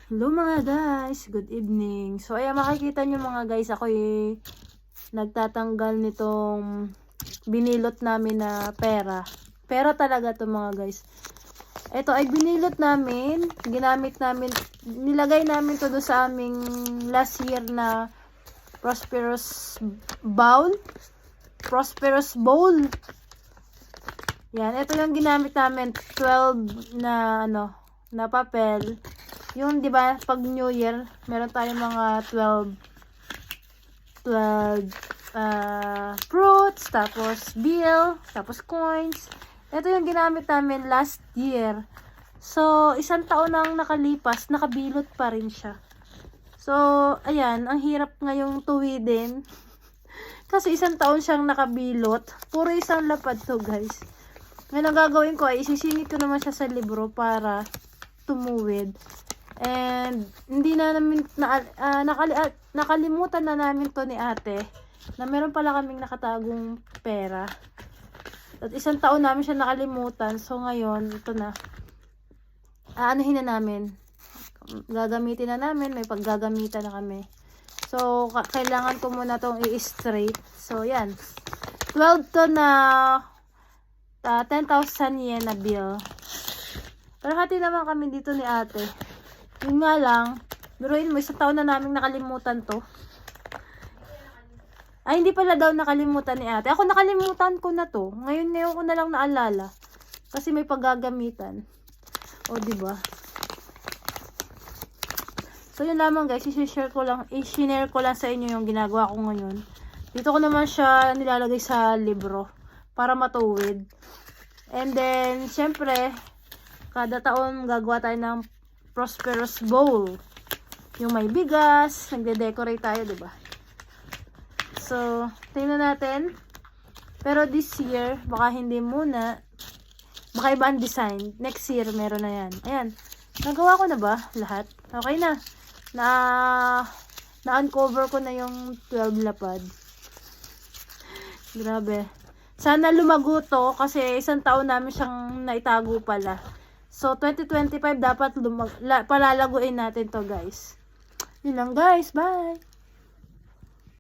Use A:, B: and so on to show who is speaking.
A: Hello mga guys, good evening. So ayan, makikita nyo mga guys, ako nagtatanggal nitong binilot namin na pera. Pera talaga to mga guys. Ito ay binilot namin, ginamit namin, nilagay namin to do sa aming last year na Prosperous Bowl. Prosperous Bowl. Yan, ito yung ginamit namin, 12 na na papel. Yung 'di ba pag New Year, meron tayong mga 12 fruits, tapos bill, tapos coins. Ito yung ginamit namin last year. So, isang taon nang nakalipas, nakabilot pa rin siya. So, ayan, ang hirap ngayong tuwidin. Kasi isang taon siyang nakabilot. Puro isang lapad to, guys. Ngayon ang gagawin ko ay isisingit ko naman siya sa libro para tumuwid. And hindi na namin nakalimutan na namin to ni ate na meron pala kaming nakatagong pera. At isang taon namin siya nakalimutan. So ngayon, ito na. Aanuhin na namin. Gagamitin na namin. May paggagamitan na kami. So, kailangan ko muna tong i-straight. So, yan. 12 to na 10,000 yen na bill. Pero hati naman kami dito ni ate. Yun nga lang, biruin mo, isang taon na namin nakalimutan to. Ay, hindi pala daw nakalimutan ni ate. Ako nakalimutan ko na to. Ngayon ko na lang naalala. Kasi may paggagamitan. O, diba? So, yun lamang guys. I-share ko lang sa inyo yung ginagawa ko ngayon. Dito ko naman siya nilalagay sa libro. Para matuwid. And then, syempre, kada taon gagawa tayo ng Prosperous Bowl. Yung may bigas, nagde-decorate tayo, 'di ba? So, tingnan natin. Pero this year, baka hindi muna. Baka iba ang design. Next year, meron na yan. Ayan. Nagawa ko na ba lahat? Okay na. Na-uncover ko na yung 12 lapad. Grabe. Sana lumago to kasi isang taon namin siyang naitago pala. So, 2025 dapat palalaguin natin to guys. Yun lang guys. Bye!